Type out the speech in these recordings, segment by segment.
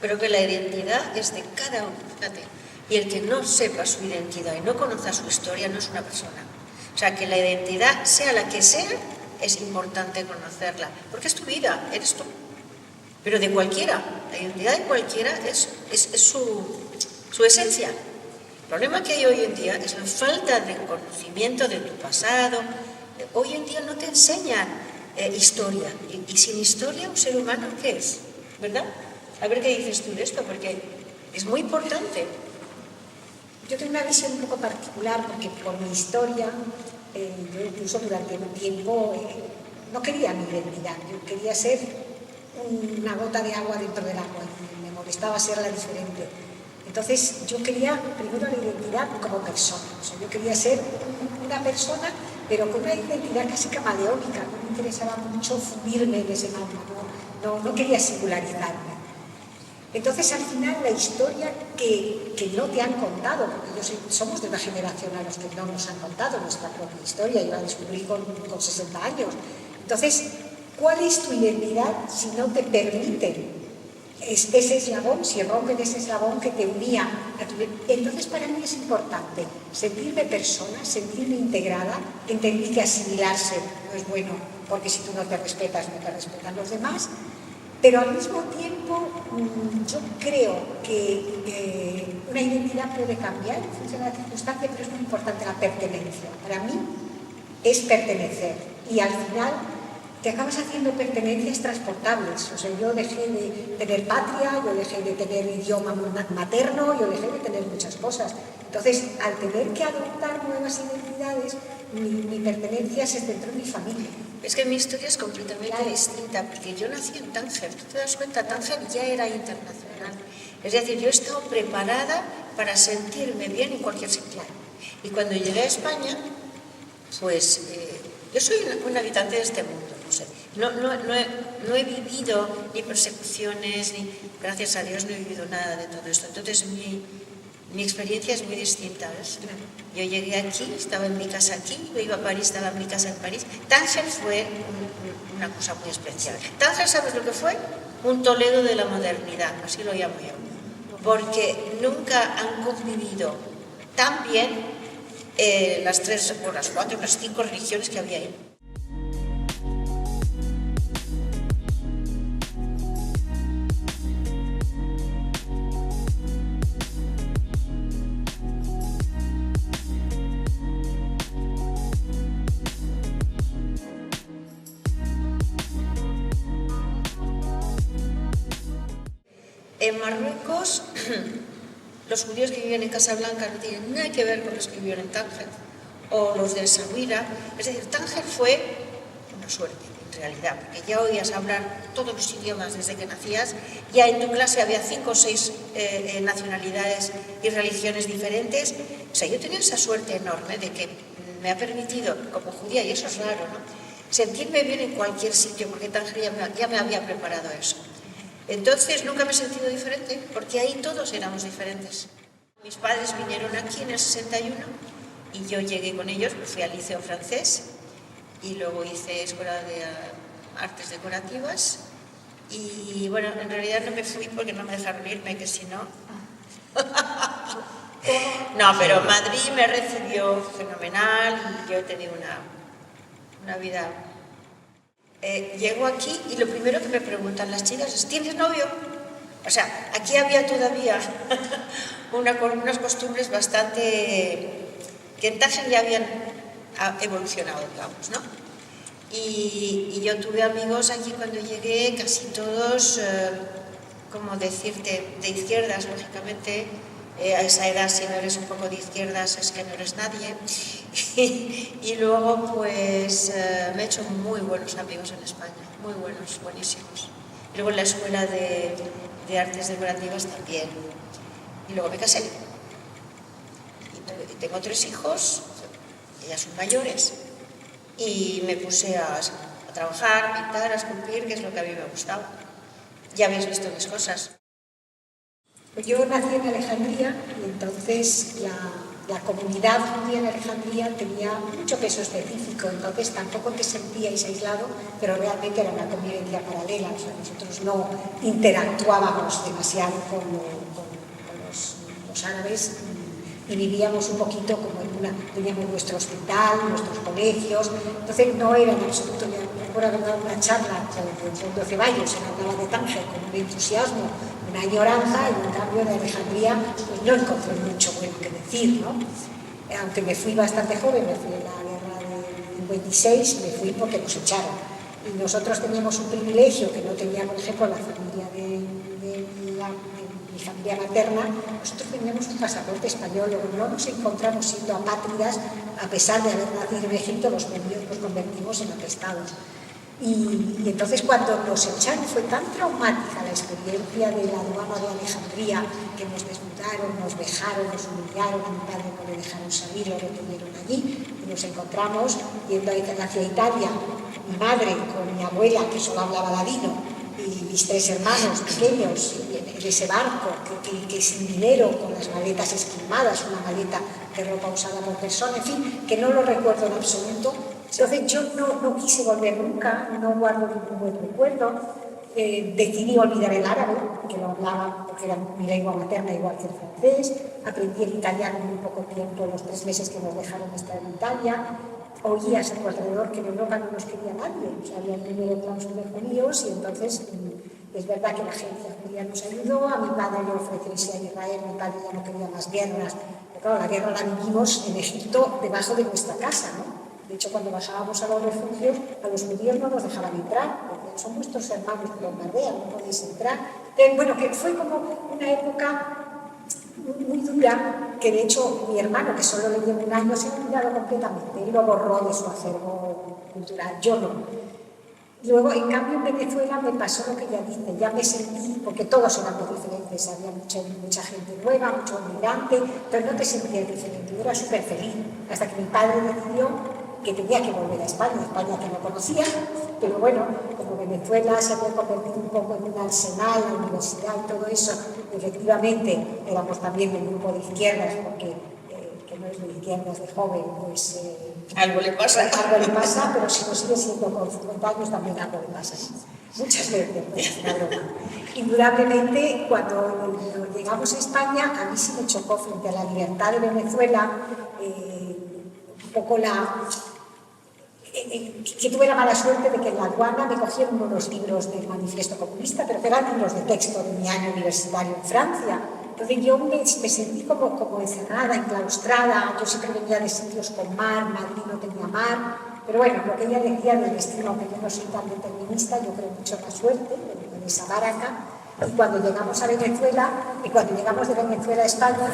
Pero que la identidad es de cada uno, fíjate. Y el que no sepa su identidad y no conozca su historia no es una persona. O sea, que la identidad, sea la que sea, es importante conocerla. Porque es tu vida, eres tú. Pero de cualquiera, la identidad de cualquiera es su esencia. El problema que hay hoy en día es la falta de conocimiento de tu pasado. Hoy en día no te enseñan historia. Y sin historia, un ser humano, ¿qué es? ¿Verdad? A ver qué dices tú de esto, porque es muy importante. Yo tengo una visión un poco particular, porque por mi historia, yo incluso durante un tiempo no quería mi identidad. Yo quería ser una gota de agua dentro del agua. Me molestaba ser la diferente. Entonces yo quería primero la identidad como persona. O sea, yo quería ser una persona, pero con una identidad casi camaleónica. No me interesaba mucho fundirme en ese mapa, no quería singularizarme. Entonces al final la historia que no te han contado, porque somos de una generación a los que no nos han contado nuestra propia historia, yo la descubrí con 60 años. Entonces, ¿cuál es tu identidad si no te permiten ese eslabón, si rompen ese eslabón que te unía a tu vida? Entonces para mí es importante sentirme persona, sentirme integrada. Entendí que asimilarse no es bueno, porque si tú no te respetas, no te respetan los demás. Pero al mismo tiempo yo creo que una identidad puede cambiar en función de la circunstancia, pero es muy importante la pertenencia. Para mí es pertenecer, y al final te acabas haciendo pertenencias transportables. O sea, yo dejé de tener patria, yo dejé de tener idioma materno, yo dejé de tener muchas cosas. Entonces, al tener que adoptar nuevas identidades, mi pertenencia se centró en mi familia. Es que mi historia es completamente distinta, porque yo nací en Tánger. ¿Tú te das cuenta? Tánger ya era internacional. Es decir, yo he estado preparada para sentirme bien en cualquier sitio. Y cuando llegué a España, pues yo soy un habitante de este mundo. No sé. No he vivido ni persecuciones, ni, gracias a Dios, no he vivido nada de todo esto. Entonces mi experiencia es muy distinta, ¿ves? Yo llegué aquí, estaba en mi casa aquí, yo iba a París, estaba en mi casa en París. Tánger fue una cosa muy especial. Tánger, ¿sabes lo que fue? Un Toledo de la modernidad, así lo llamo yo. Porque nunca han convivido tan bien las 3 o las 4 o las 5 religiones que había ahí. En Marruecos, los judíos que vivían en Casablanca no tienen nada que ver con los que vivían en Tánger, o los de Essaouira. Es decir, Tánger fue una suerte, en realidad, porque ya oías hablar todos los idiomas desde que nacías, ya en tu clase había 5 o 6 nacionalidades y religiones diferentes. O sea, yo tenía esa suerte enorme de que me ha permitido, como judía, y eso es raro, ¿no?, sentirme bien en cualquier sitio, porque Tánger ya me había preparado eso. Entonces nunca me he sentido diferente, porque ahí todos éramos diferentes. Mis padres vinieron aquí en el 61 y yo llegué con ellos, fui al liceo francés y luego hice escuela de artes decorativas y bueno, en realidad no me fui porque no me dejaron irme, que si no... No, pero Madrid me recibió fenomenal y yo he tenido una vida... llego aquí y lo primero que me preguntan las chicas es: ¿tienes novio? O sea, aquí había todavía unas costumbres bastante que en Tánger ya habían evolucionado, digamos, ¿no? Y yo tuve amigos aquí cuando llegué, casi todos, como decirte, de izquierdas, lógicamente. A esa edad, si no eres un poco de izquierdas, es que no eres nadie. Y luego, pues, me he hecho muy buenos amigos en España, muy buenos, buenísimos. Y luego en la escuela de artes decorativas también. Y luego me casé. Y tengo 3 hijos, ellas son mayores. Y me puse a trabajar, pintar, a esculpir, que es lo que a mí me gustaba. Ya habéis visto mis cosas. Yo nací en Alejandría y entonces la comunidad judía en Alejandría tenía mucho peso específico, entonces tampoco te sentíais aislado, pero realmente era una convivencia paralela, o sea, nosotros no interactuábamos demasiado con los árabes y vivíamos un poquito como teníamos nuestro hospital, nuestros colegios, entonces no era en absoluto. Yo recuerdo haber dado una charla con 12 Valles, se hablaba de Tánger con un entusiasmo, una añoranza, y en cambio de Alejandría pues no encontré mucho bueno que decir, ¿no? Aunque me fui bastante joven, me fui en la guerra del 56, me fui porque nos echaron. Y nosotros teníamos un privilegio que no tenía, por ejemplo, la familia de mi familia materna. Nosotros teníamos un pasaporte español, no nos encontramos siendo apátridas, a pesar de haber nacido en Egipto, los judíos nos convertimos en atestados. Y entonces cuando nos echaron fue tan traumática la experiencia de la aduana de Alejandría, que nos desnudaron, nos vejaron, nos humillaron, a mi padre no le dejaron salir, lo retuvieron allí, y nos encontramos yendo hacia Italia, mi madre con mi abuela, que solo hablaba ladino, y mis 3 hermanos pequeños en ese barco, que sin dinero, con las maletas esquimadas, una maleta de ropa usada por persona, en fin, que no lo recuerdo en absoluto. Entonces yo no quise volver nunca, no guardo ningún buen recuerdo. Decidí olvidar el árabe, que lo hablaba porque era mi lengua materna igual que el francés. Aprendí el italiano en muy poco tiempo, los 3 meses que nos dejaron estar en Italia. Oías a tu alrededor que en Europa no nos quería nadie, o sea, había el número clauso de judíos, y entonces es verdad que la agencia judía nos ayudó. A mi padre le ofreció irse a Israel, mi padre ya no quería más guerras, pero claro, la guerra la vivimos en Egipto debajo de nuestra casa, ¿no? De hecho, cuando bajábamos a los refugios, a los judíos no nos dejaban entrar, porque son vuestros hermanos que bombardean, no podéis entrar. Bueno, que fue como una época muy dura, que de hecho mi hermano, que solo le lleva un año, se ha olvidado completamente, él lo borró de su acervo cultural, yo no. Luego, en cambio, en Venezuela me pasó lo que ella dice, ya me sentí, porque todos eran muy diferentes, había mucha gente nueva, mucho migrante, pero no te sentías diferente, yo era súper feliz, hasta que mi padre decidió que tenía que volver a España que no conocía, pero bueno, como Venezuela se había convertido un poco en un arsenal, la universidad y todo eso, efectivamente éramos también del grupo de izquierdas, porque que no es de izquierdas de joven, pues algo le pasa. Algo le pasa, pero si no sigue siendo con 50 años también algo le pasa. Muchas veces, pues, una broma. Indudablemente, cuando llegamos a España, a mí sí me chocó frente a la libertad de Venezuela, un poco que tuve la mala suerte de que en la aduana me cogieron unos libros del Manifiesto Comunista, pero que eran libros de texto de mi año universitario en Francia. Entonces yo me sentí como encerrada, enclaustrada. Yo siempre venía de sitios con mar, Madrid no tenía mar, pero bueno, lo que ella decía del destino, aunque yo no soy tan determinista, yo creo mucho en la suerte, en esa baraca. Y cuando llegamos a Venezuela, y cuando llegamos de Venezuela a España,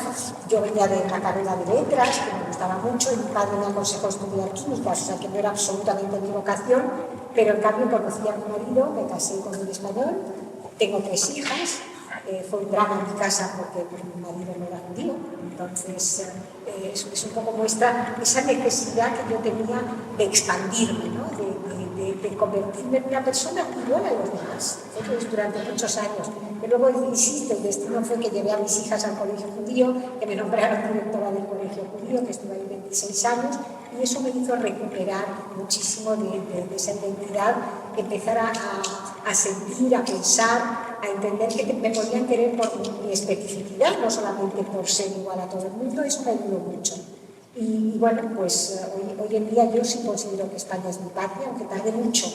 yo venía de la carrera de letras, que me gustaba mucho, y mi padre me aconsejó estudiar químicas, o sea que no era absolutamente mi vocación, pero en cambio conocí a mi marido, me casé con un español, tengo 3 hijas, fue un drama en mi casa porque mi marido no era judío, entonces es un poco muestra esa necesidad que yo tenía de expandirme, ¿no? de convertirme en una persona igual a los demás. Entonces, durante muchos años. Y luego, insisto, el destino fue que llevé a mis hijas al colegio judío, que me nombraron directora del colegio judío, que estuve ahí 26 años, y eso me hizo recuperar muchísimo de esa identidad, empezar a sentir, a pensar, a entender que me podían querer por mi especificidad, no solamente por ser igual a todo el mundo. Eso me ayudó mucho. Y bueno, pues hoy en día yo sí considero que España es mi patria, aunque tarde mucho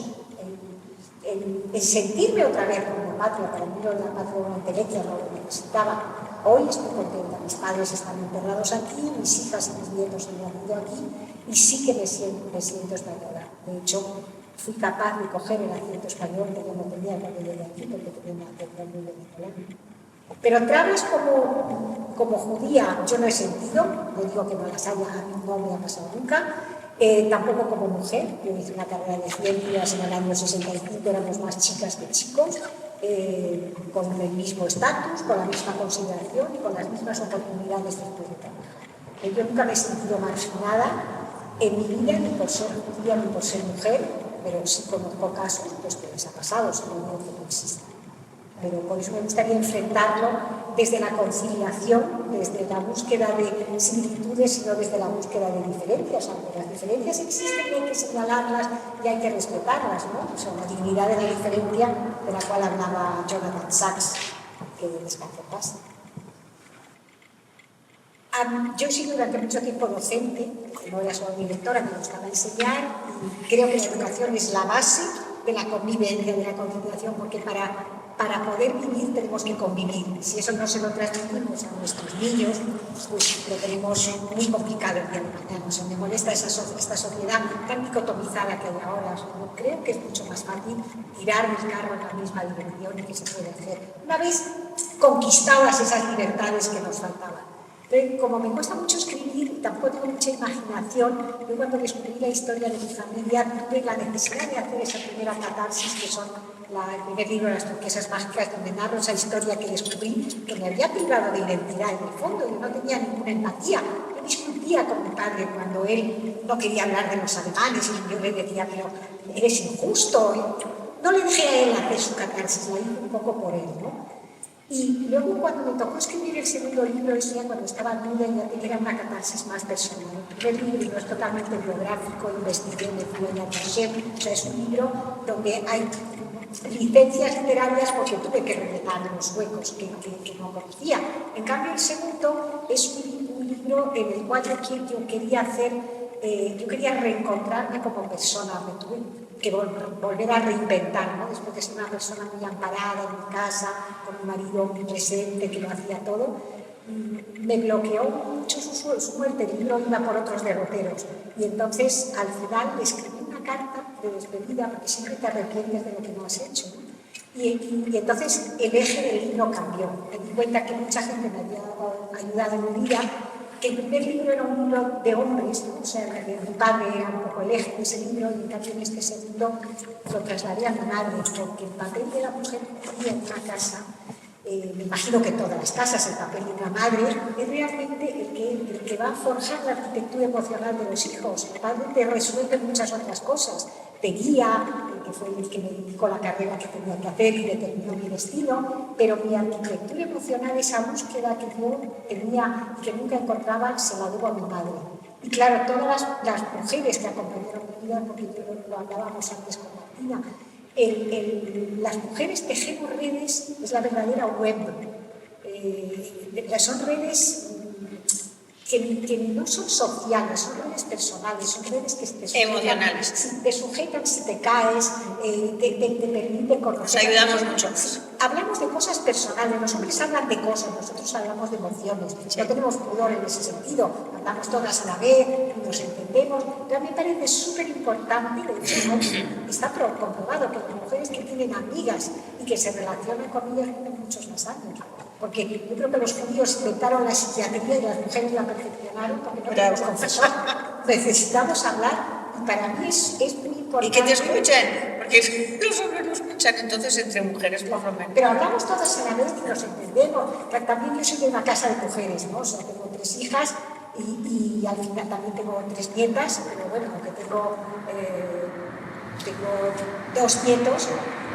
en sentirme otra vez como patria. Para mí no era patria una intelequia, no lo necesitaba. Hoy estoy contenta, mis padres están enterrados aquí, mis hijas y mis nietos han nacido aquí, y sí que me siento española. De hecho, fui capaz de coger el acento español que yo no tenía cuando llegué aquí, porque tenía un acento muy venezolano. Pero trabas como judía yo no he sentido, no digo que no las haya, a mí no me ha pasado nunca, tampoco como mujer. Yo hice una carrera de ciencias en el año 65, éramos más chicas que chicos, con el mismo estatus, con la misma consideración y con las mismas oportunidades después de trabajar. Yo nunca me he sentido marginada en mi vida, ni por ser judía ni por ser mujer, pero sí conozco casos pues, que les ha pasado, si no digo que no exista. pero por eso me gustaría enfrentarlo desde la conciliación, desde la búsqueda de similitudes y no desde la búsqueda de diferencias, aunque las diferencias existen y hay que señalarlas y hay que respetarlas, ¿no? O sea, la dignidad de la diferencia de la cual hablaba Jonathan Sachs, que descanse en paz. Yo he sido durante mucho tiempo docente, no era solo directora, me gustaba enseñar, y creo que la educación es la base de la convivencia, de la conciliación, porque para poder vivir tenemos que convivir. Si eso no se lo transmitimos a nuestros niños, pues lo tenemos muy complicado el día de mañana. O sea, me molesta esta sociedad tan dicotomizada que hay ahora. O sea, yo creo que es mucho más fácil tirar el carro en la misma dirección y que se puede hacer. Una vez conquistadas esas libertades que nos faltaban. Pero como me cuesta mucho escribir y tampoco tengo mucha imaginación, yo cuando descubrí la historia de mi familia tuve la necesidad de hacer esa primera catarsis, que son el primer libro, Las turquesas mágicas, donde narro esa historia que descubrí, que me había privado de identidad en el fondo. Yo no tenía ninguna empatía. Yo discutía con mi padre cuando él no quería hablar de los alemanes y yo le decía, pero eres injusto. No le dejé a él hacer su catarsis, la hice un poco por él, ¿no? Y luego cuando me tocó escribir el segundo libro, eso ya cuando estaba nuda, ya era una catarsis más personal. El primer libro es totalmente biográfico, investigué, me fui a Tashem, o sea, es un libro donde hay licencias literarias porque tuve que rellenar los huecos que no conocía. En cambio, el segundo es un libro en el cual yo quería reencontrarme como persona, me tuve que volver a reinventar, ¿no? Después de ser una persona muy amparada en mi casa, con un marido muy presente, que lo hacía todo, me bloqueó mucho su muerte, el libro iba por otros derroteros. Y entonces, al final, le escribí una carta de despedida, porque siempre te arrepientes de lo que no has hecho, ¿no? Y entonces el eje del libro cambió. Me di cuenta que mucha gente me había ayudado en mi vida, que el primer libro era un libro de hombres, ¿no? O sea, que mi padre era un poco el eje de ese libro, y en cambio en este segundo lo trasladé a mi madre, porque el papel de la mujer en una casa, me imagino que en todas las casas el papel de una madre es realmente el que va a forjar la arquitectura emocional de los hijos. El padre te resuelve muchas otras cosas, te guía, que fue el que me indicó la carrera que tenía que hacer y determinó mi destino, pero mi arquitectura emocional, esa búsqueda que yo tenía y que nunca encontraba, se la debo a mi madre. Y claro, todas las mujeres que acompañaron mi vida, porque lo hablábamos antes con Martina, las mujeres tejemos redes, es la verdadera web. Son redes que no son sociales, son redes personales, son redes que te sujetan, emocionales. Si te sujetan, si te caes, te permiten conocer. Nos ayudamos mucho. Hablamos de cosas personales, los hombres hablan de cosas, nosotros hablamos de emociones, sí. No tenemos pudor en ese sentido, hablamos todas a la vez, nos entendemos, pero a mí me parece súper importante, de hecho, ¿no? Está comprobado que las mujeres que tienen amigas y que se relacionan con ellas tienen muchos más años. Porque yo creo que los judíos inventaron la psiquiatría y las mujeres la perfeccionaron porque no tenemos confesor. Necesitamos hablar y para mí es muy importante. Y que te escuchen, porque los hombres no escuchan, entonces entre mujeres por lo menos. Pero hablamos todas a la vez y nos entendemos. También yo soy de una casa de mujeres, ¿no? O sea, tengo 3 hijas y al final también tengo 3 nietas, pero bueno, aunque tengo 2 nietos,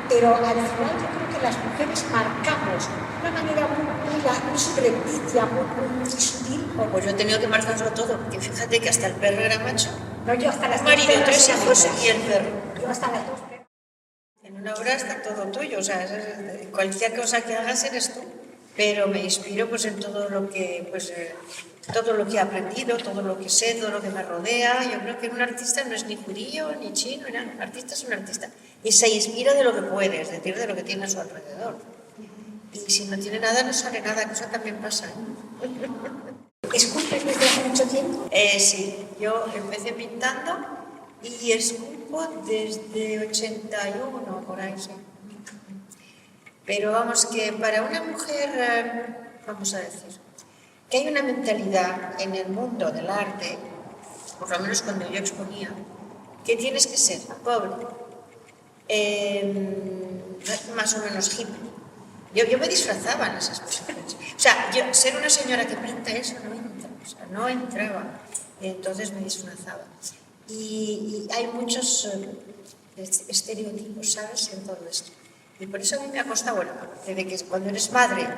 pero al final yo creo que las mujeres marcamos de una manera muy subrepticia, muy sutil. Pues yo he tenido que marcarlo todo, porque fíjate que hasta el perro era macho. No, yo hasta las un marido, 3 hijos y el perro. Yo hasta las 2 perros. En una hora está todo tuyo, o sea, cualquier cosa que hagas eres tú. Pero me inspiro pues en todo lo que todo lo que he aprendido, todo lo que sé, todo lo que me rodea. Yo creo que un artista no es ni judío, ni chino, un artista es un artista. Y se inspira de lo que puede, es decir, de lo que tiene a su alrededor. Y si no tiene nada, no sale nada, que eso también pasa. ¿Esculpes desde hace mucho tiempo? Sí, yo empecé pintando y esculpo desde 81, por ahí, sí. Pero vamos, que para una mujer, vamos a decir, que hay una mentalidad en el mundo del arte, por lo menos cuando yo exponía, que tienes que ser pobre, más o menos hippie. Yo me disfrazaba en esas exposiciones. O sea, ser una señora que pinta eso no entraba. Entonces me disfrazaba. Y hay muchos estereotipos, ¿sabes?, en todo esto. Y por eso a mí me ha costado, bueno, desde que cuando eres madre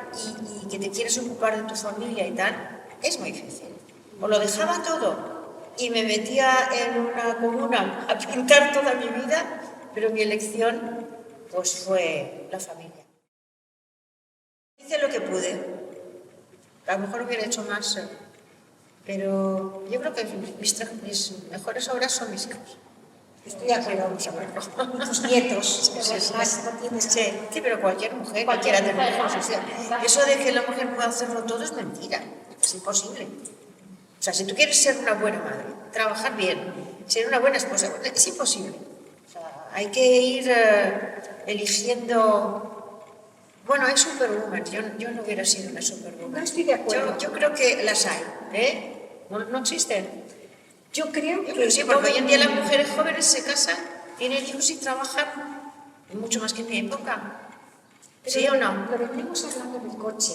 y que te quieres ocupar de tu familia y tal, es muy difícil. O lo dejaba todo y me metía en una comuna a pintar toda mi vida, pero mi elección pues fue la familia. Hice lo que pude. A lo mejor hubiera hecho más, pero yo creo que mis mejores obras son mis hijos. Estoy de acuerdo, y tus nietos, que además no tienes que... Sí, pero cualquier mujer, cualquiera de hijos. Eso de que la mujer pueda hacerlo todo es mentira, es imposible. O sea, si tú quieres ser una buena madre, trabajar bien, ser una buena esposa, es imposible. O sea, hay que ir eligiendo... Bueno, hay superwoman, yo no hubiera sido una superwoman. No estoy de acuerdo. Yo creo que las hay, ¿eh? No existen. Yo creo que sí, porque hoy en día las mujeres jóvenes se casan, tienen hijos y trabajan mucho más que en mi época. ¿Sí o no? Lo venimos hablando del coche.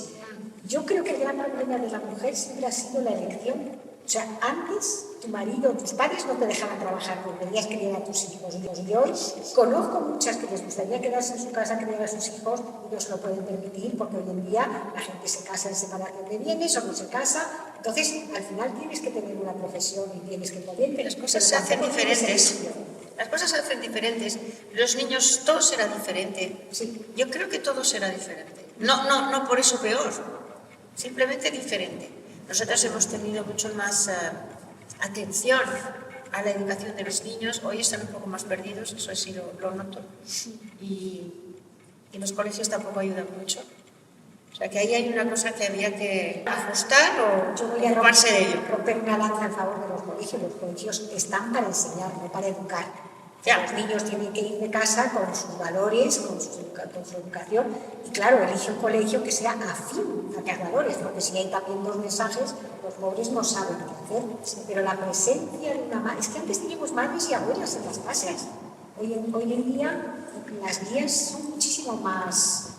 Yo creo que el gran problema de la mujer siempre ha sido la elección. O sea, antes tu marido, tus padres no te dejaban trabajar porque querías criar a tus hijos. Y hoy conozco muchas que les gustaría quedarse en su casa, criar a sus hijos, y no se lo pueden permitir porque hoy en día la gente se casa en separación de bienes o no se casa. Entonces, al final tienes que tener una profesión y tienes que poder... Las cosas se hacen diferentes. Las cosas se hacen diferentes. Los niños, todo será diferente. Sí. Yo creo que todo será diferente. No por eso peor, simplemente diferente. Nosotros hemos tenido mucho más atención a la educación de los niños. Hoy están un poco más perdidos, eso sí lo noto. Y los colegios tampoco ayudan mucho. O sea, que ahí hay una cosa que había que ajustar o ocuparse de ello. Romper una lanza en favor de los colegios. Los colegios están para enseñar, no para educar. Ya. Los niños tienen que ir de casa con sus valores, con su educación, y claro, elige un colegio que sea afín a tus valores, porque si hay también dos mensajes, los pobres no saben qué hacer. Pero la presencia de una madre, es que antes teníamos madres y abuelas en las casas. Hoy en día las guías son muchísimo más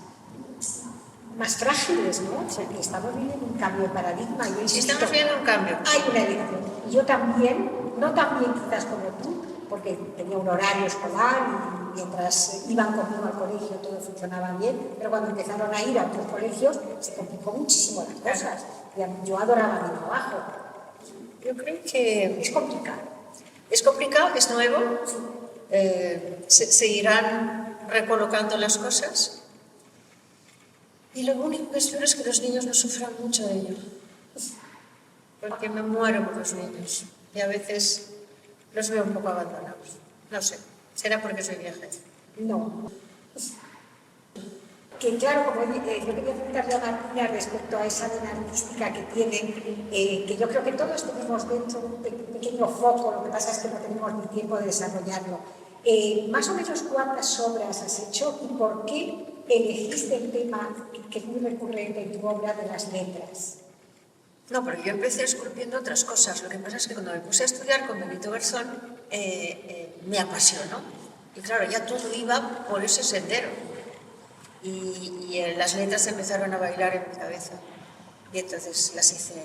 frágiles, ¿no? O sea, que estamos viviendo un cambio de paradigma. Y sí, estamos viviendo un cambio. Hay una elección. Y yo también, no tan bien quizás como tú, porque tenía un horario escolar y mientras iban conmigo al colegio todo funcionaba bien, pero cuando empezaron a ir a otros colegios se complicó muchísimo las cosas. Yo adoraba mi trabajo. Yo creo que es complicado. Es complicado, es nuevo, se irán recolocando las cosas y lo único que espero es que los niños no sufran mucho de ello, porque me muero por los niños y a veces los veo un poco abandonados. No sé, será porque soy vieja. No. Que claro, como yo quería preguntarle a Martina respecto a esa vena artística que tienen, que yo creo que todos tenemos dentro un pequeño foco, lo que pasa es que no tenemos ni tiempo de desarrollarlo. Más o menos cuántas obras has hecho y por qué elegiste el tema que es muy recurrente en tu obra de las letras. No, pero yo empecé esculpiendo otras cosas. Lo que pasa es que cuando me puse a estudiar con Benito Garzón, me apasionó. Y claro, ya todo iba por ese sendero. Y las letras empezaron a bailar en mi cabeza. Y entonces las hice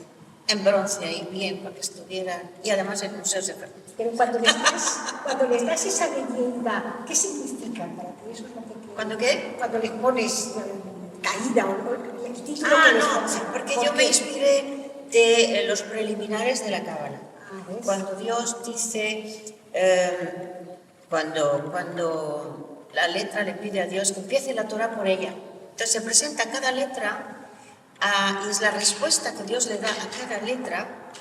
en bronce y bien para que estuvieran. Y además en museos de Fernández. Pero cuando les das esa leyenda, ¿qué significa para ti? Eso es lo que ¿Cuándo qué? Cuando les pones caída o el título que les pones. Porque yo me inspiré de los preliminares de la Cábala. Cuando Dios dice, cuando la letra le pide a Dios que empiece la Torah por ella. Entonces se presenta cada letra y es la respuesta que Dios le da a cada letra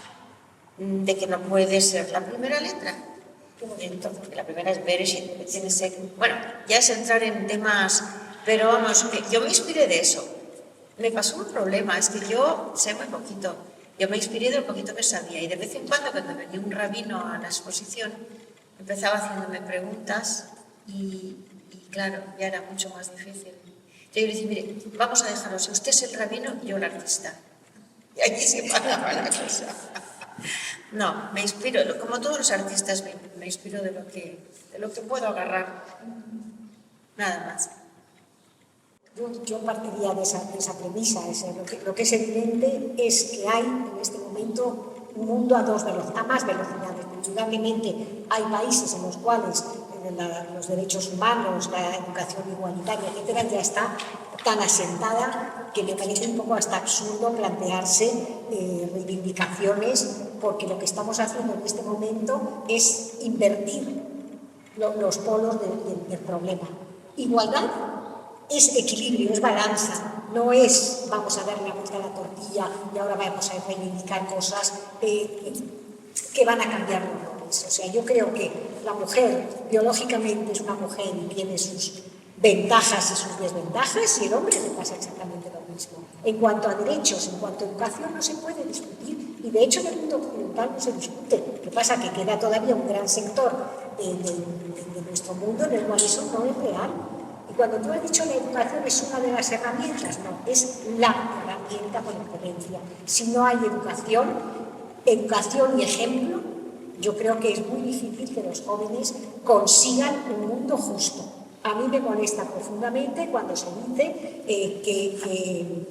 de que no puede ser la primera letra. Entonces, porque la primera es Bereshit, tiene bueno, ya es entrar en temas, pero vamos, yo me inspiré de eso. Me pasó un problema, es que yo sé muy poquito. Yo me inspiré de lo poquito que sabía y de vez en cuando venía un rabino a la exposición, empezaba haciéndome preguntas y claro, ya era mucho más difícil. Yo le dije, mire, vamos a dejarlo, si usted es el rabino y yo el artista. Y allí se paraba la cosa. No, me inspiro, como todos los artistas, me inspiro de lo que puedo agarrar. Nada más. Yo partiría de esa premisa. Lo que es evidente es que hay en este momento un mundo a más velocidades. Indudablemente hay países en los cuales los derechos humanos, la educación igualitaria, etcétera, ya está tan asentada que me parece un poco hasta absurdo plantearse reivindicaciones, porque lo que estamos haciendo en este momento es invertir los polos del problema. Igualdad es equilibrio, es balanza, no es vamos a darle la vuelta a la tortilla y ahora vamos a reivindicar cosas que van a cambiar los roles. O sea, yo creo que la mujer biológicamente es una mujer y tiene sus ventajas y sus desventajas, y el hombre le pasa exactamente lo mismo. En cuanto a derechos, en cuanto a educación, no se puede discutir, y de hecho en el mundo occidental no se discute. Lo que pasa es que queda todavía un gran sector de nuestro mundo en el cual eso no es real. Y cuando tú has dicho la educación es una de las herramientas, no, es la herramienta por excelencia. Si no hay educación y ejemplo, yo creo que es muy difícil que los jóvenes consigan un mundo justo. A mí me molesta profundamente cuando se dice que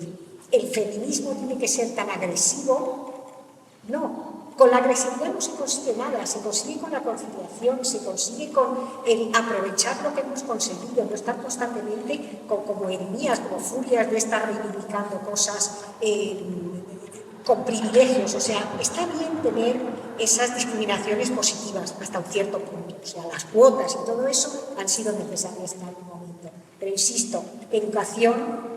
el feminismo tiene que ser tan agresivo. No, con la agresividad no se consigue nada, se consigue con la conciliación, se consigue con el aprovechar lo que hemos conseguido, no estar constantemente como enemías, como furias de estar reivindicando cosas con privilegios. O sea, está bien tener esas discriminaciones positivas hasta un cierto punto. O sea, las cuotas y todo eso han sido necesarias en algún momento. Pero insisto, educación,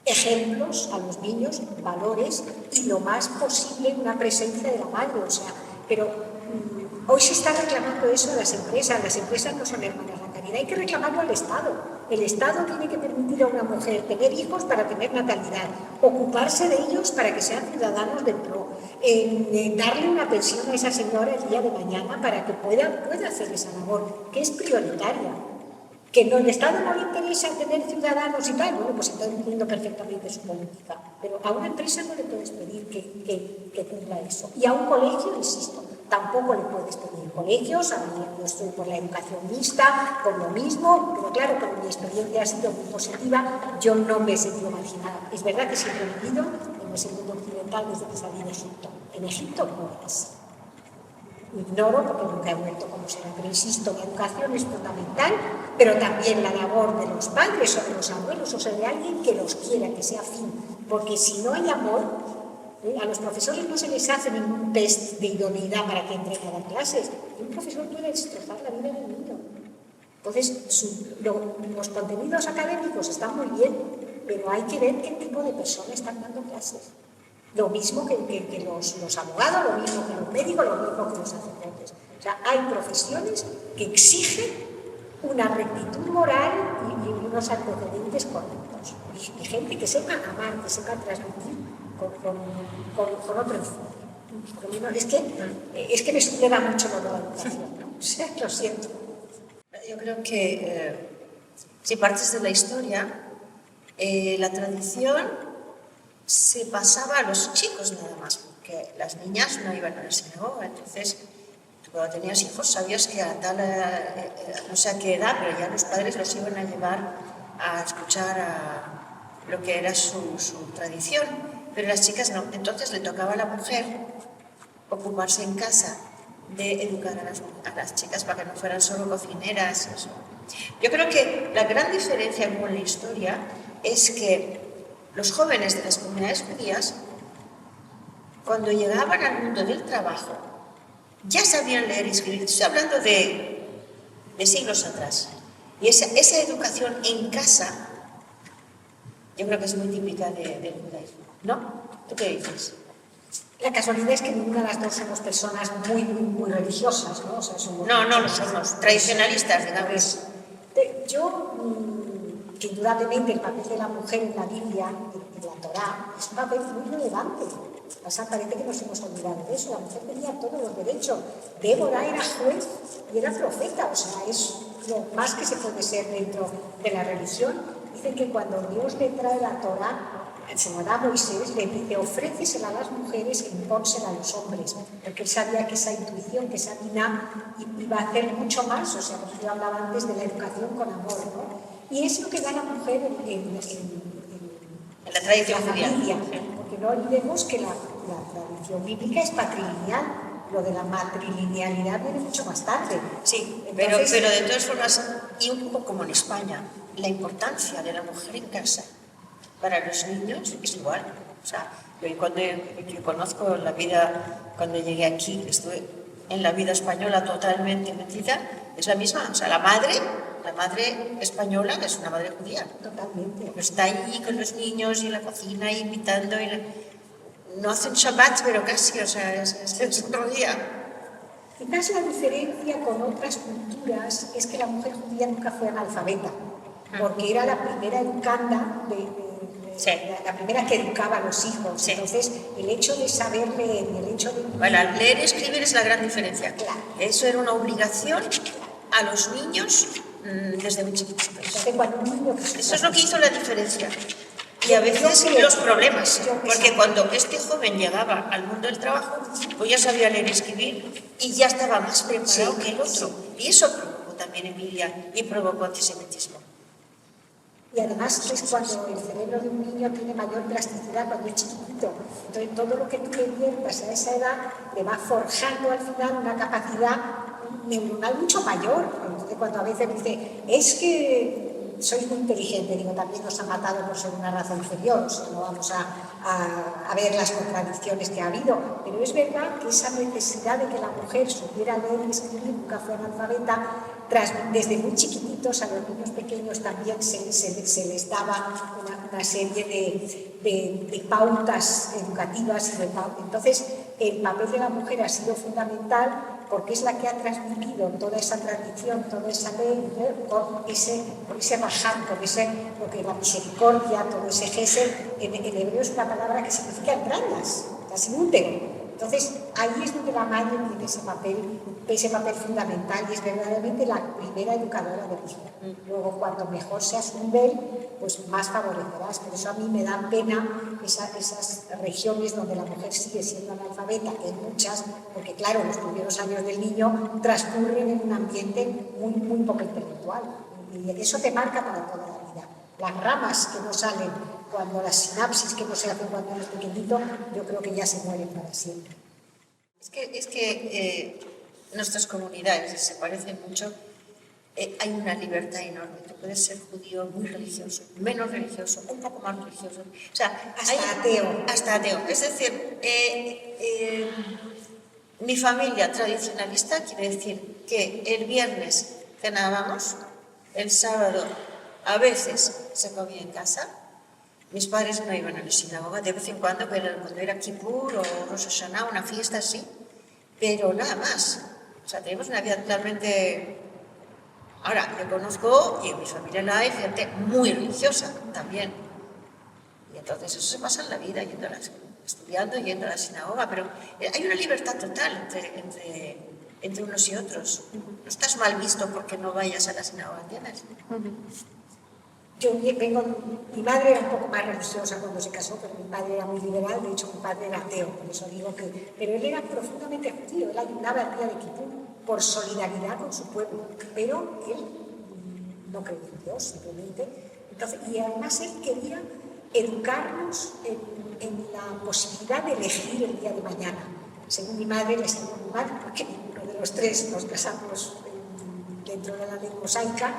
ejemplos a los niños, valores y lo más posible una presencia de la madre. O sea, pero hoy se está reclamando eso de las empresas no son hermanas la caridad, hay que reclamarlo al Estado. El Estado tiene que permitir a una mujer tener hijos para tener natalidad, ocuparse de ellos para que sean ciudadanos del PRO, darle una pensión a esa señora el día de mañana para que pueda hacer esa labor, que es prioritaria. Que no, el Estado no le interesa tener ciudadanos y tal, bueno, pues entonces entiendo perfectamente su política, pero a una empresa no le puedes pedir que cumpla eso. Y a un colegio, insisto, tampoco le puedes pedir. Colegios, a mí yo estoy por la educación mixta, por lo mismo, pero claro, como mi experiencia ha sido muy positiva, yo no me he sentido marginada. Es verdad que siempre he vivido en el mundo occidental desde que salí de Egipto. En Egipto no es. Ignoro porque nunca he vuelto como será, pero insisto, la educación es fundamental, pero también la labor de los padres o de los abuelos, o sea, de alguien que los quiera, que sea afín, porque si no hay amor, a los profesores no se les hace ningún test de idoneidad para que entren a dar clases. Un profesor puede destrozar la vida del niño. Entonces, los contenidos académicos están muy bien, pero hay que ver qué tipo de personas están dando clases. Lo mismo que los abogados, lo mismo que los médicos, lo mismo que los sacerdotes. O sea, hay profesiones que exigen una rectitud moral y unos antecedentes correctos. Y gente que sepa amar, que sepa transmitir con otro enfoque. Es que me suceda mucho lo de la educación, ¿no? O sea, lo siento. Yo creo que si partes de la historia, la tradición se pasaba a los chicos nada más, porque las niñas no iban a la sinagoga. Entonces, cuando tenías hijos sabías que a tal, no sé a qué edad, pero ya los padres los iban a llevar a escuchar a lo que era su tradición, pero las chicas no. Entonces le tocaba a la mujer ocuparse en casa de educar a las chicas para que no fueran solo cocineras. Eso. Yo creo que la gran diferencia con la historia es que los jóvenes de las comunidades judías, cuando llegaban al mundo del trabajo, ya sabían leer y escribir. Estoy hablando de siglos atrás. Y esa educación en casa, yo creo que es muy típica del judaísmo. ¿No? ¿Tú qué dices? La casualidad es que ninguna de las dos somos personas muy religiosas, ¿no? O sea, no lo somos. Tradicionalistas, digamos. Yo... que indudablemente el papel de la mujer en la Biblia, en la Torá, es un papel muy relevante. Parece que nos hemos olvidado de eso. La mujer tenía todos los derechos. Débora era juez y era profeta, o sea, es lo más que se puede ser dentro de la religión. Dicen que cuando Dios le trae la Torá, se la da a Moisés, le dice, ofrécesela a las mujeres e impónsela a los hombres, porque él sabía que esa intuición, que esa dinam iba a hacer mucho más, o sea, como yo hablaba antes de la educación con amor, ¿no? Y es lo que da la mujer en la tradición familia, porque no olvidemos que la tradición bíblica es patrilineal. lo de la matrilinealidad viene mucho más tarde. Sí, Entonces, pero de todas formas, y un poco como en España, la importancia de la mujer en casa para los niños es igual. O sea, yo conozco la vida, cuando llegué aquí, estuve en la vida española totalmente metida, es la misma. O sea, la madre española es una madre judía. totalmente. Está ahí con los niños y en la cocina, invitando, no hacen Shabbat, pero casi, o sea, es otro día. Quizás la diferencia con otras culturas es que la mujer judía nunca fue analfabeta, porque era la primera educanda, Sí. la primera que educaba a los hijos. Sí. Entonces, el hecho de saber leer, el hecho de... Bueno, leer y escribir es la gran diferencia. Claro. Eso era una obligación a los niños desde muy chiquitos. Entonces, cuando un niño... Eso es lo que hizo la diferencia. Y a veces los problemas, porque cuando este joven llegaba al mundo del trabajo, pues ya sabía leer y escribir y ya estaba más preparado que el otro. Y eso provocó también envidia y provocó antisemitismo. Y además es cuando el cerebro de un niño tiene mayor plasticidad cuando es chiquitito. Entonces, todo lo que tú le inviertas a esa edad le va forjando al final una capacidad neuronal mucho mayor. Entonces, cuando a veces dice, es que sois muy inteligente, digo, también nos ha matado por ser una raza inferior, o sea, no vamos a ver las contradicciones que ha habido, pero es verdad que esa necesidad de que la mujer supiera leer y escribir, nunca fue analfabeta, desde muy chiquititos a los niños pequeños también se les daba una serie de pautas educativas. Entonces, el papel de la mujer ha sido fundamental porque es la que ha transmitido toda esa tradición, toda esa ley, con ese rajam, lo que la misericordia, todo ese gesed, en hebreo es una palabra que significa entrañas, casi útero. Entonces, ahí es donde la madre tiene ese papel fundamental y es verdaderamente la primera educadora del hijo. Luego, cuanto mejor seas un nivel, pues más favorecerás. Por eso a mí me da pena esas regiones donde la mujer sigue siendo analfabeta, que hay muchas, porque claro, los primeros años del niño transcurren en un ambiente muy, muy poco intelectual. Y eso te marca para toda la vida. Las ramas que no salen, las sinapsis que no se hacen cuando eres pequeñito, yo creo que ya se mueren para siempre. Es que nuestras comunidades se parecen mucho. Hay una libertad enorme. Tú puedes ser judío, muy religioso, menos religioso, un poco más religioso. O sea, hasta ateo. Es decir, mi familia tradicionalista quiere decir que el viernes cenábamos, el sábado a veces se comía en casa. Mis padres no iban a la sinagoga, de vez en cuando era Kippur o Rosh Hashanah, una fiesta así, pero nada más. O sea, tenemos una vida totalmente... Ahora, yo conozco, y en mi familia hay gente muy religiosa también. Y entonces eso se pasa en la vida, estudiando, yendo a la sinagoga, pero hay una libertad total entre unos y otros. No estás mal visto porque no vayas a la sinagoga, ¿entiendes? Mi madre era un poco más religiosa cuando se casó, pero mi padre era muy liberal, de hecho mi padre era ateo, por eso digo que... Pero él era profundamente judío, él ayunaba el día de Kippur por solidaridad con su pueblo, pero él no creía en Dios, simplemente. Entonces, y además él quería educarnos en la posibilidad de elegir el día de mañana. Según mi madre, le salió muy mal, porque ninguno de los tres nos casamos dentro de la ley mosaica,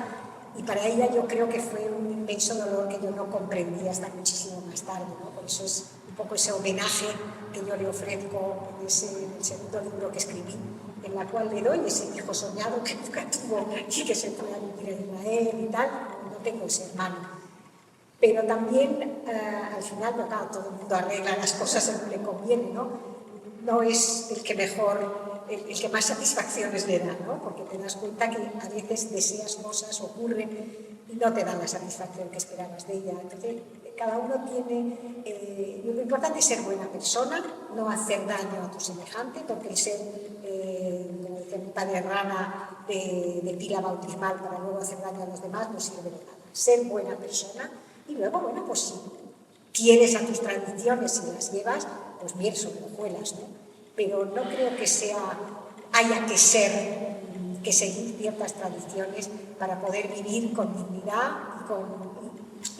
y para ella yo creo que fue un inmenso dolor que yo no comprendí hasta muchísimo más tarde, ¿no? Por eso es un poco ese homenaje que yo le ofrezco en el segundo libro que escribí, en la cual le doy ese hijo soñado que nunca tuvo y que se fue a vivir en Israel y tal. No tengo ese hermano. Pero también, al final, no, claro, todo el mundo arregla las cosas según le conviene, ¿no? No es el que mejor... el que más satisfacciones le da, ¿no? Porque te das cuenta que a veces deseas cosas, ocurren y no te dan la satisfacción que esperabas de ella. Entonces, cada uno tiene... lo importante es ser buena persona, no hacer daño a tu semejante, porque el ser, como decía mi padre Rana, de pila bautismal para luego hacer daño a los demás, no sirve de nada. Ser buena persona y luego, bueno, pues si quieres a tus tradiciones y las llevas, pues bien sobre hojuelas, ¿no? Pero no creo que haya que seguir ciertas tradiciones para poder vivir con dignidad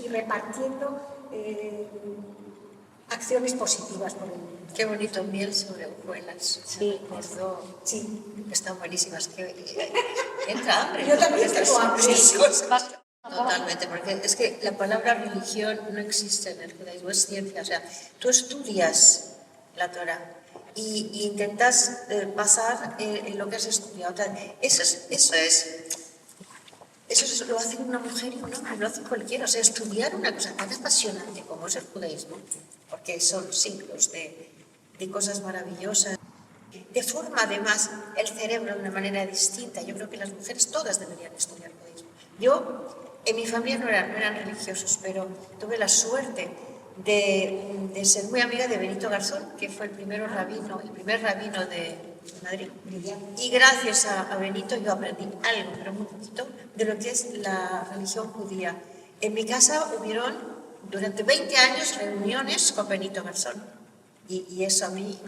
y repartiendo acciones positivas por el mundo. Qué bonito, miel sobre hojuelas. Sí. Sí. Están buenísimas. Entra hambre. Yo también tengo hambre. Totalmente, porque es que la palabra religión no existe en el judaísmo, es ciencia. O sea, tú estudias la Torah y intentas basar en lo que has estudiado. Eso lo hace una mujer y un hombre, lo hace cualquiera. O sea, estudiar una cosa tan apasionante como es el judaísmo, porque son siglos de cosas maravillosas, deforma además el cerebro de una manera distinta. Yo creo que las mujeres todas deberían estudiar judaísmo. Yo, en mi familia no eran religiosos, pero tuve la suerte de ser muy amiga de Benito Garzón, que fue el primer rabino de Madrid. Y gracias a Benito yo aprendí algo, pero muy poquito, de lo que es la religión judía. En mi casa hubieron durante 20 años reuniones con Benito Garzón. Y eso a mí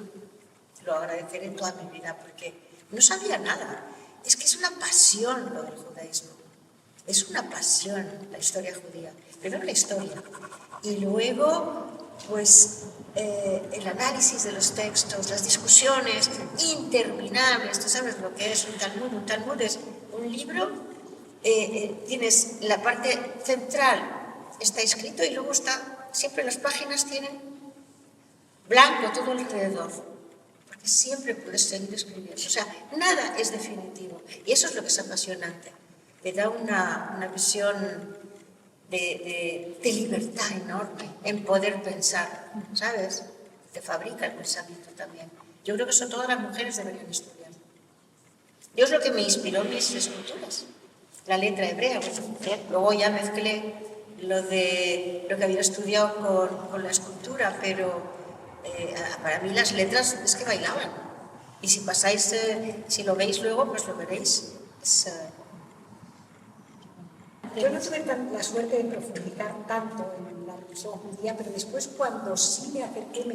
lo agradeceré toda mi vida, porque no sabía nada. Es que es una pasión lo del judaísmo. Es una pasión la historia judía. Primero la historia. Y luego, pues, el análisis de los textos, las discusiones interminables. Tú sabes lo que es un Talmud. Un Talmud es un libro, tienes la parte central, está escrito, y luego está, siempre las páginas tienen blanco todo alrededor, porque siempre puedes seguir escribiendo. O sea, nada es definitivo. Y eso es lo que es apasionante. Te da una visión de libertad enorme en poder pensar, ¿sabes? Te fabrica el pensamiento también. Yo creo que eso todas las mujeres deberían estudiar. Yo es lo que me inspiró en mis esculturas, la letra hebrea. Luego ya mezclé lo que había estudiado con la escultura, pero para mí las letras es que bailaban. Y si pasáis, si lo veis luego, pues lo veréis. Yo no tuve la suerte de profundizar tanto en la religión judía, pero después cuando sí me acerqué,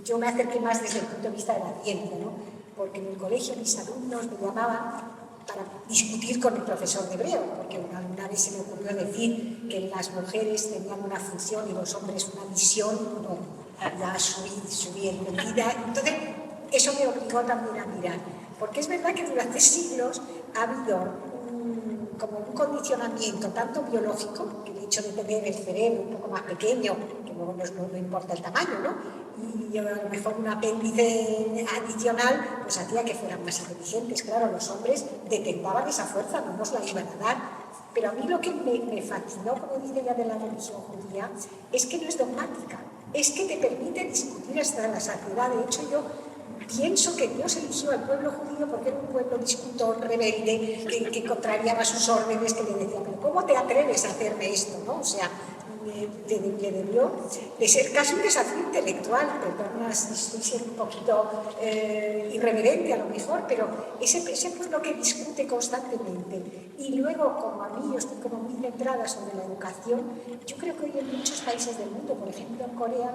yo me acerqué más desde el punto de vista de la ciencia, ¿no? Porque en el colegio mis alumnos me llamaban para discutir con el profesor de hebreo, porque una vez se me ocurrió decir que las mujeres tenían una función y los hombres una misión, bueno, ya subí en medida. Entonces, eso me obligó también a mirar, porque es verdad que durante siglos ha habido como un condicionamiento tanto biológico, que el hecho de tener el cerebro un poco más pequeño, que luego no importa el tamaño, ¿no? Y a lo mejor un apéndice adicional, pues hacía que fueran más inteligentes. Claro, los hombres detectaban esa fuerza, no nos la iban a dar. Pero a mí lo que me fascinó como idea de la religión judía es que no es dogmática, es que te permite discutir hasta la saciedad. De hecho, yo pienso que Dios eligió al pueblo judío porque era un pueblo discutón, rebelde, que contrariaba sus órdenes, que le decía, pero ¿cómo te atreves a hacerme esto? ¿No? O sea, le debió de ser casi un desafío intelectual. Perdona si estoy siendo un poquito irreverente a lo mejor, pero ese pueblo que discute constantemente. Y luego, como a mí, yo estoy como muy centrada sobre la educación, yo creo que hoy en muchos países del mundo, por ejemplo en Corea,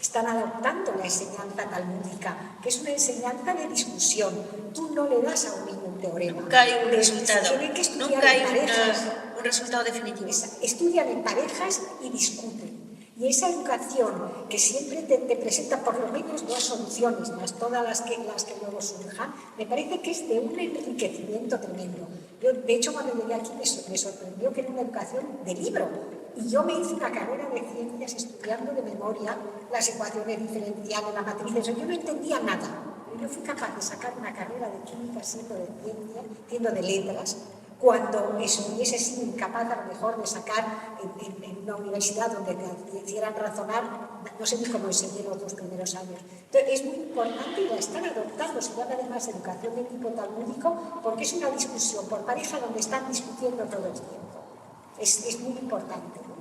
están adoptando la enseñanza talmúdica, que es una enseñanza de discusión. Tú no le das a un niño un teorema. Nunca hay un resultado. Tienen que estudiar Nunca hay en parejas. un resultado definitivo. Estudian en parejas y discuten. Y esa educación que siempre te presenta por lo menos dos soluciones, más todas las que luego surjan, me parece que es de un enriquecimiento tremendo. Yo, de hecho, cuando llegué aquí me sorprendió que era una educación de libro. Y yo me hice una carrera de ciencias estudiando de memoria las ecuaciones diferenciales, las matrices. Yo no entendía nada. Yo fui capaz de sacar una carrera de química siendo de ciencia, siendo de letras, cuando hubiese sido incapaz a lo mejor de sacar en una universidad donde te hicieran razonar, no sé ni cómo enseñé los 2 primeros años. Entonces es muy importante y la están adoptando, se llama además educación de tipo talmúdico, porque es una discusión por pareja donde están discutiendo todo el tiempo. Es muy importante, ¿no?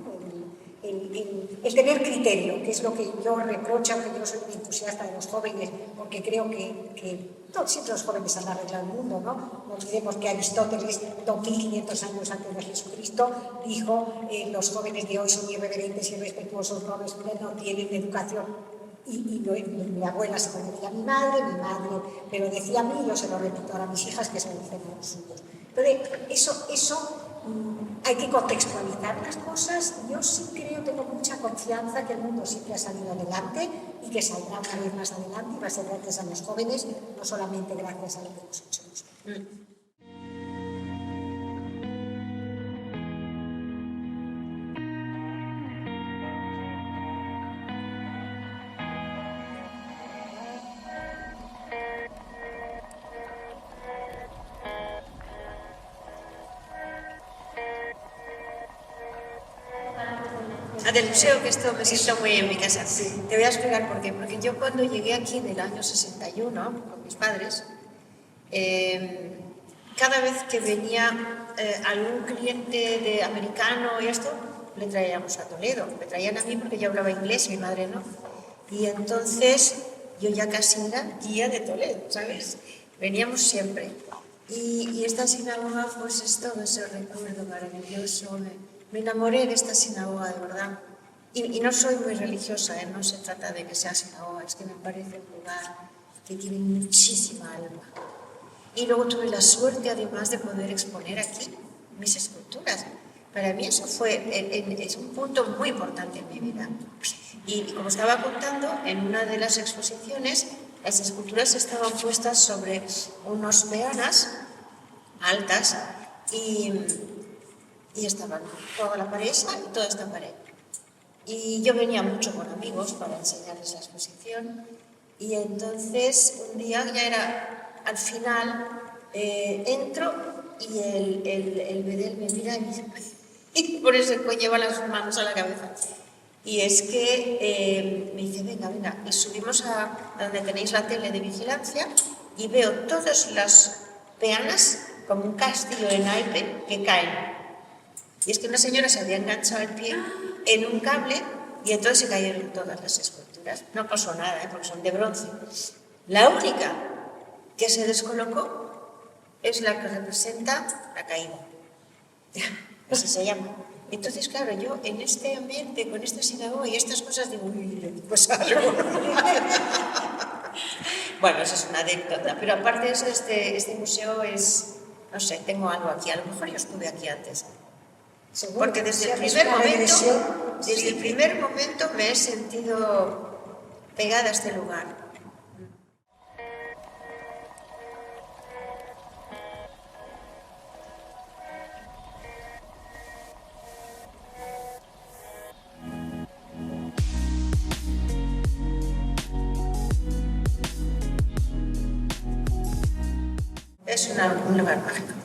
El tener criterio, que es lo que yo reprocho, que yo soy un entusiasta de los jóvenes, porque creo que no siempre los jóvenes han arreglado el mundo, ¿no? No olvidemos que Aristóteles, 2500 años antes de Jesucristo, dijo los jóvenes de hoy son irreverentes y irrespetuosos, no tienen educación. Y mi abuela se lo decía a mi madre me lo decía a mí, yo se lo repito ahora a mis hijas, que son los suyos. Entonces, eso hay que contextualizar las cosas. Yo sí creo, tengo mucha confianza que el mundo siempre ha salido adelante y que saldrá una vez más adelante y va a ser gracias a los jóvenes, no solamente gracias a lo que hemos hecho nosotros. Del museo, que esto me siento muy en mi casa. Sí. Te voy a explicar por qué. Porque yo cuando llegué aquí en el año 61 con mis padres, cada vez que venía algún cliente de americano y esto, le traíamos a Toledo. Me traían a mí porque yo hablaba inglés y mi madre no. Y entonces yo ya casi era guía de Toledo, ¿sabes? Veníamos siempre. Y esta sinagoga, pues es todo ese recuerdo maravilloso. Me enamoré de esta sinagoga, de verdad. Y no soy muy religiosa, no se trata de que sea sinagoga, es que me parece un lugar que tiene muchísima alma. Y luego tuve la suerte, además, de poder exponer aquí mis esculturas. Para mí eso es un punto muy importante en mi vida. Y como estaba contando, en una de las exposiciones, las esculturas estaban puestas sobre unos peanas altas y estaban toda la pared y toda esta pared. Y yo venía mucho con amigos para enseñarles la exposición y entonces un día, ya era al final, entro y el bedel me mira y me dice, y por eso lleva las manos a la cabeza. Y es que me dice, venga, y subimos a donde tenéis la tele de vigilancia y veo todas las peanas como un castillo de naipe que caen. Y es que una señora se había enganchado el pie en un cable y entonces se cayeron todas las esculturas. No pasó nada, porque son de bronce. La única que se descolocó es la que representa la caída. Así se llama. Entonces, claro, yo en este ambiente, con esta sinagoga y estas cosas, digo, uy, pues algo. Bueno, eso es una anécdota. Pero aparte de eso, este museo es, no sé, tengo algo aquí. A lo mejor yo estuve aquí antes. Porque desde el primer momento me he sentido pegada a este lugar. Es un lugar mágico.